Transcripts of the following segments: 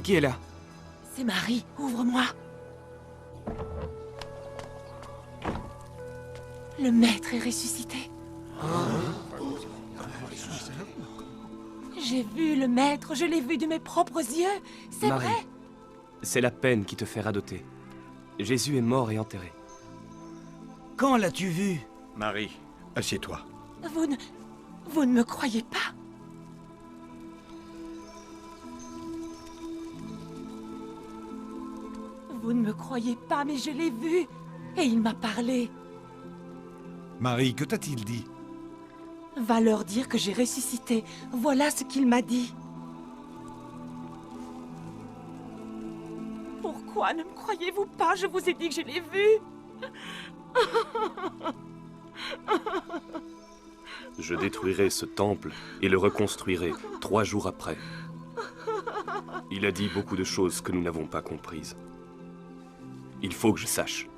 Qui est là? C'est Marie, ouvre-moi. Le maître est ressuscité. J'ai vu le maître, je l'ai vu de mes propres yeux. C'est Marie, vrai. c'est la peine qui te fait radoter. Jésus est mort et enterré. Quand l'as-tu vu? Marie, assieds-toi. Vous ne me croyez pas? Vous ne me croyez pas, mais je l'ai vu. Et il m'a parlé. Marie, que t'a-t-il dit? Va leur dire que j'ai ressuscité. Voilà ce qu'il m'a dit. Pourquoi ne me croyez-vous pas? Je vous ai dit que je l'ai vu. Je détruirai ce temple et le reconstruirai 3 jours après. Il a dit beaucoup de choses que nous n'avons pas comprises. Il faut que je sache.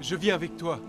Je viens avec toi.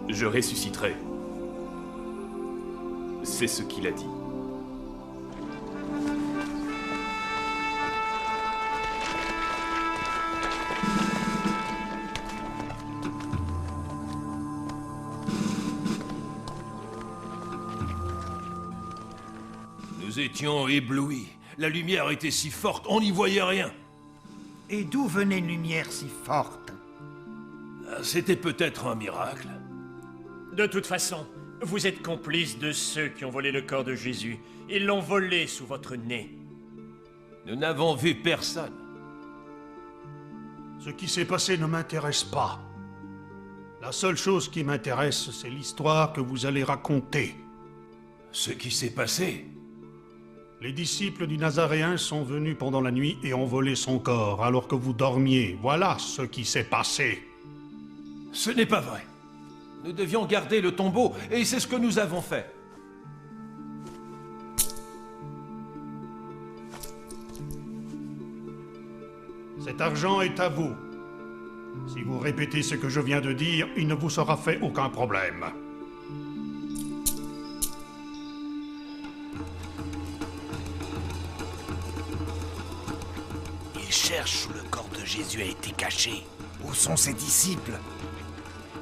Je ressusciterai. C'est ce qu'il a dit. Nous étions éblouis. La lumière était si forte, on n'y voyait rien. Et d'où venait une lumière si forte? C'était peut-être un miracle. De toute façon, vous êtes complices de ceux qui ont volé le corps de Jésus. Ils l'ont volé sous votre nez. Nous n'avons vu personne. Ce qui s'est passé ne m'intéresse pas. La seule chose qui m'intéresse, c'est l'histoire que vous allez raconter. Ce qui s'est passé? Les disciples du Nazaréen sont venus pendant la nuit et ont volé son corps alors que vous dormiez. Voilà ce qui s'est passé. Ce n'est pas vrai. Nous devions garder le tombeau, et c'est ce que nous avons fait. Cet argent est à vous. Si vous répétez ce que je viens de dire, il ne vous sera fait aucun problème. Il cherche où le corps de Jésus a été caché. Où sont ses disciples?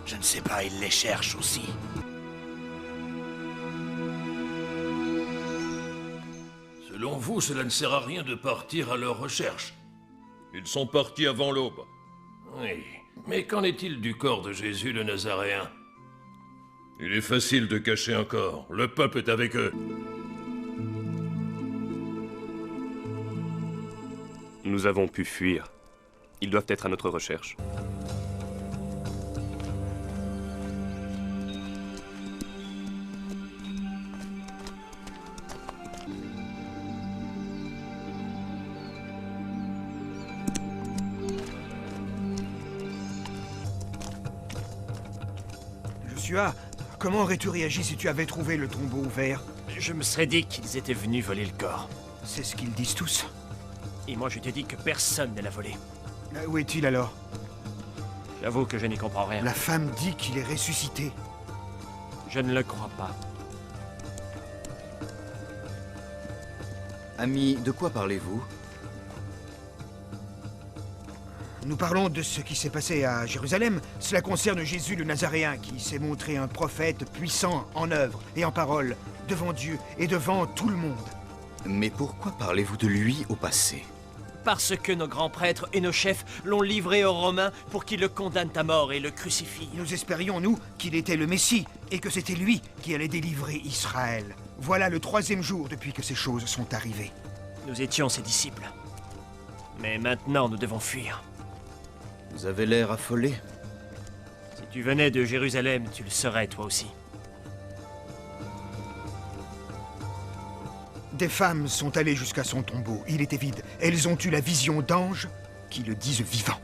Je ne sais pas, il les cherche aussi. Selon vous, cela ne sert à rien de partir à leur recherche. Ils sont partis avant l'aube. Oui, mais qu'en est-il du corps de Jésus le Nazaréen? Il est facile de cacher un corps. Le peuple est avec eux. Nous avons pu fuir. Ils doivent être à notre recherche. Joshua, comment aurais-tu réagi si tu avais trouvé le tombeau ouvert? Je me serais dit qu'ils étaient venus voler le corps. C'est ce qu'ils disent tous. Et moi, je t'ai dit que personne ne l'a volé. Où est-il alors? J'avoue que je n'y comprends rien. La femme dit qu'il est ressuscité. Je ne le crois pas. Ami, de quoi parlez-vous? Nous parlons de ce qui s'est passé à Jérusalem. Cela concerne Jésus le Nazaréen, qui s'est montré un prophète puissant en œuvre et en parole, devant Dieu et devant tout le monde. Mais pourquoi parlez-vous de lui au passé? Parce que nos grands prêtres et nos chefs l'ont livré aux Romains pour qu'ils le condamnent à mort et le crucifient. Nous espérions, nous, qu'il était le Messie, et que c'était lui qui allait délivrer Israël. Voilà le 3e jour depuis que ces choses sont arrivées. Nous étions ses disciples. Mais maintenant, nous devons fuir. Vous avez l'air affolé. Si tu venais de Jérusalem, tu le serais toi aussi. Des femmes sont allées jusqu'à son tombeau. Il était vide. Elles ont eu la vision d'anges qui le disent vivant.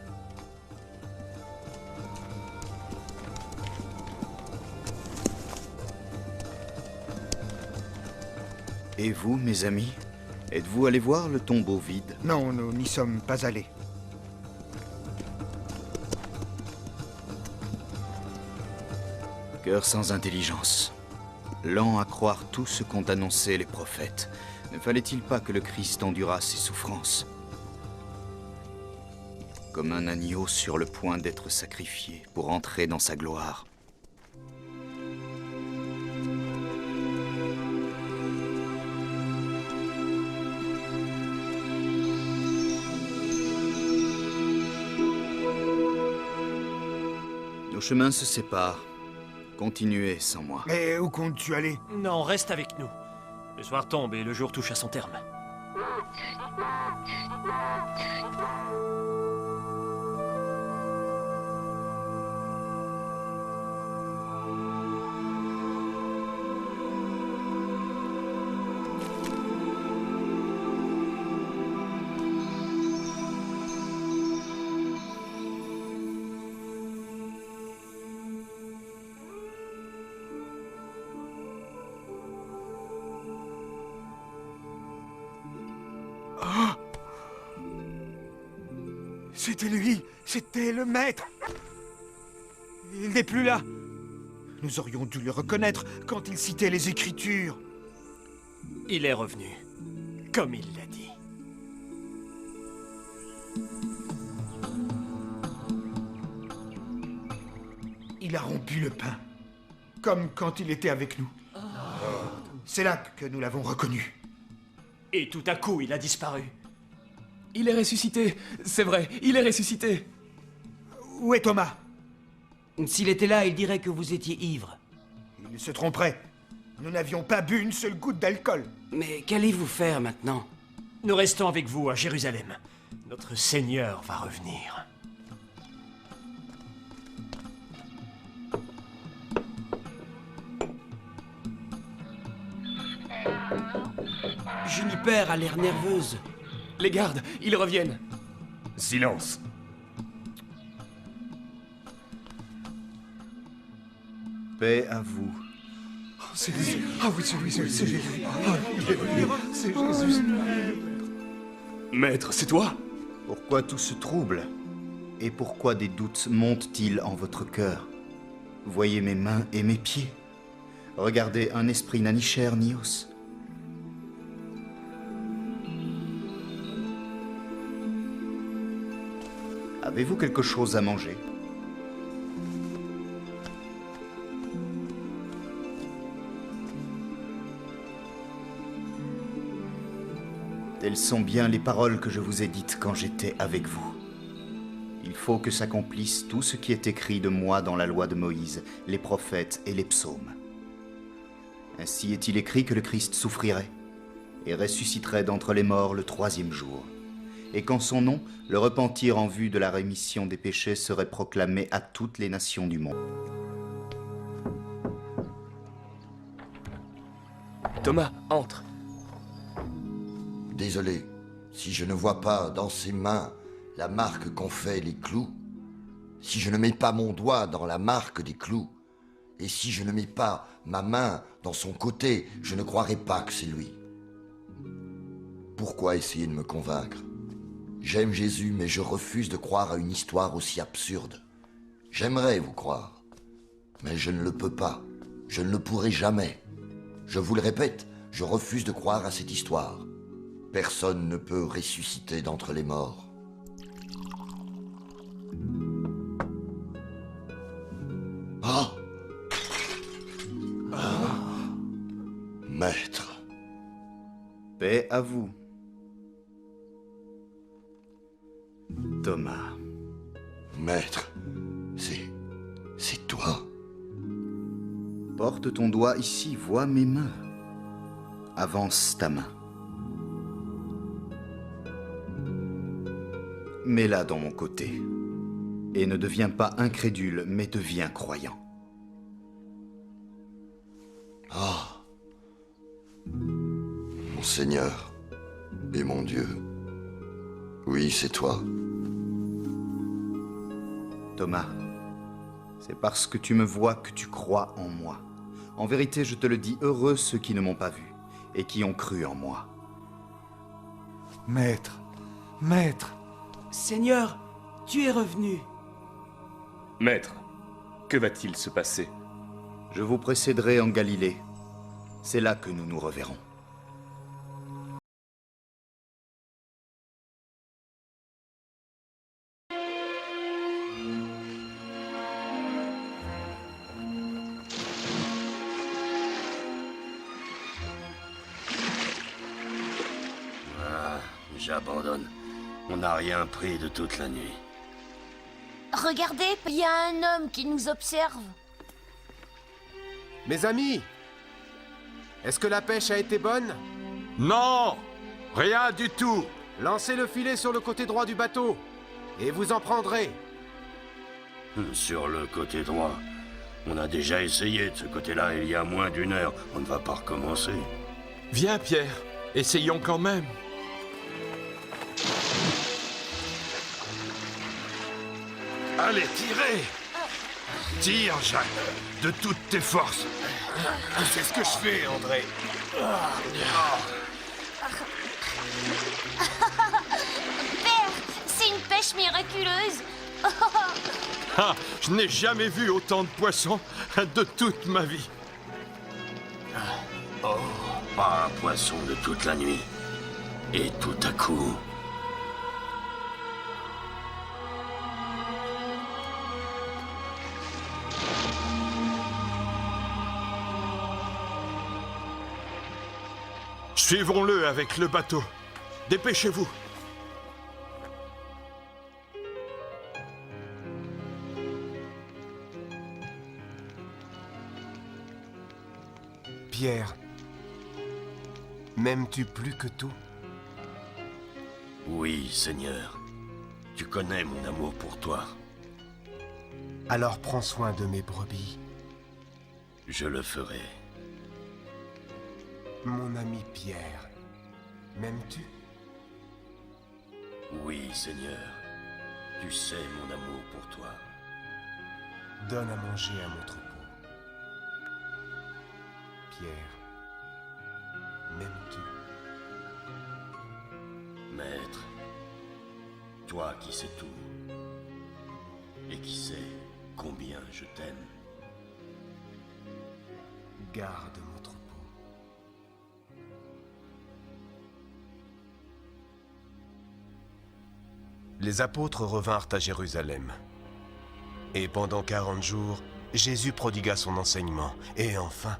Et vous, mes amis, êtes-vous allés voir le tombeau vide? Non, nous n'y sommes pas allés. Cœur sans intelligence, lent à croire tout ce qu'ont annoncé les prophètes. Ne fallait-il pas que le Christ endurât ses souffrances? Comme un agneau sur le point d'être sacrifié pour entrer dans sa gloire. Nos chemins se séparent. Continuez sans moi. Mais où comptes-tu aller? Non, reste avec nous. Le soir tombe et le jour touche à son terme. C'était lui, c'était le maître. Il n'est plus là. Nous aurions dû le reconnaître quand il citait les Écritures. Il est revenu, comme il l'a dit. Il a rompu le pain, comme quand il était avec nous. C'est là que nous l'avons reconnu. Et tout à coup, il a disparu. Il est ressuscité. C'est vrai, il est ressuscité. Où est Thomas? S'il était là, il dirait que vous étiez ivre. Il se tromperait. Nous n'avions pas bu une seule goutte d'alcool. Mais qu'allez-vous faire maintenant? Nous restons avec vous à Jérusalem. Notre Seigneur va revenir. Juniper a l'air nerveuse. Les gardes, ils reviennent. Silence. Paix à vous. C'est Jésus. Ah oui, c'est Jésus. Ah, il est venu. C'est Jésus. Maître, c'est toi? Pourquoi tout ce trouble? Et pourquoi des doutes montent-ils en votre cœur? Voyez mes mains et mes pieds. Regardez, un esprit n'a ni chair ni os. Avez-vous quelque chose à manger? Telles sont bien les paroles que je vous ai dites quand j'étais avec vous. Il faut que s'accomplisse tout ce qui est écrit de moi dans la loi de Moïse, les prophètes et les psaumes. Ainsi est-il écrit que le Christ souffrirait et ressusciterait d'entre les morts le 3e jour, et qu'en son nom, le repentir en vue de la rémission des péchés serait proclamé à toutes les nations du monde. Thomas, entre. Désolé, si je ne vois pas dans ses mains la marque qu'ont fait les clous, si je ne mets pas mon doigt dans la marque des clous, et si je ne mets pas ma main dans son côté, je ne croirai pas que c'est lui. Pourquoi essayer de me convaincre? J'aime Jésus, mais je refuse de croire à une histoire aussi absurde. J'aimerais vous croire, mais je ne le peux pas. Je ne le pourrai jamais. Je vous le répète, je refuse de croire à cette histoire. Personne ne peut ressusciter d'entre les morts. Ah! Maître. Paix à vous. Thomas. Maître, c'est toi. Porte ton doigt ici, vois mes mains. Avance ta main. Mets-la dans mon côté. Et ne deviens pas incrédule, mais deviens croyant. Ah. Mon Seigneur et mon Dieu. Oui, c'est toi. Thomas, c'est parce que tu me vois que tu crois en moi. En vérité, je te le dis, heureux ceux qui ne m'ont pas vu et qui ont cru en moi. Maître, maître. Seigneur, tu es revenu. Maître, que va-t-il se passer? Je vous précéderai en Galilée. C'est là que nous nous reverrons. J'abandonne. On n'a rien pris de toute la nuit. Regardez, il y a un homme qui nous observe. Mes amis, est-ce que la pêche a été bonne? Non, rien du tout. Lancez le filet sur le côté droit du bateau, et vous en prendrez. Sur le côté droit. On a déjà essayé de ce côté-là il y a moins d'1 heure. On ne va pas recommencer. Viens, Pierre. Essayons quand même. Allez, tirez! Tire, Jacques, de toutes tes forces. C'est ce que je fais, André. Père, c'est une pêche miraculeuse. Ah, je n'ai jamais vu autant de poissons de toute ma vie. Oh, pas un poisson de toute la nuit. Et tout à coup... Suivons-le avec le bateau. Dépêchez-vous. Pierre, m'aimes-tu plus que tout? Oui, Seigneur. Tu connais mon amour pour toi. Alors prends soin de mes brebis. Je le ferai. Mon ami Pierre, m'aimes-tu? Oui, Seigneur. Tu sais mon amour pour toi. Donne à manger à mon troupeau. Pierre, m'aimes-tu? Maître, toi qui sais tout, et qui sais combien je t'aime. Garde mon troupeau. Les apôtres revinrent à Jérusalem. Et pendant 40 jours, Jésus prodigua son enseignement. Et enfin,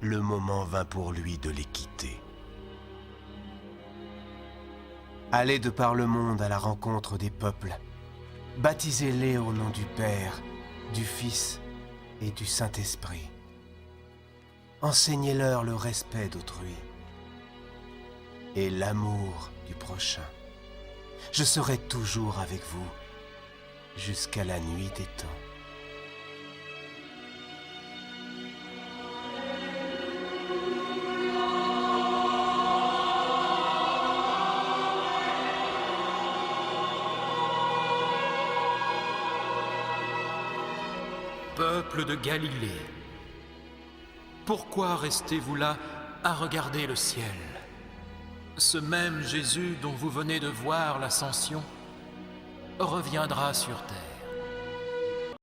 le moment vint pour lui de les quitter. Allez de par le monde à la rencontre des peuples. Baptisez-les au nom du Père, du Fils et du Saint-Esprit. Enseignez-leur le respect d'autrui et l'amour du prochain. Je serai toujours avec vous jusqu'à la nuit des temps. Peuple de Galilée, pourquoi restez-vous là à regarder le ciel? Ce même Jésus dont vous venez de voir l'ascension reviendra sur terre.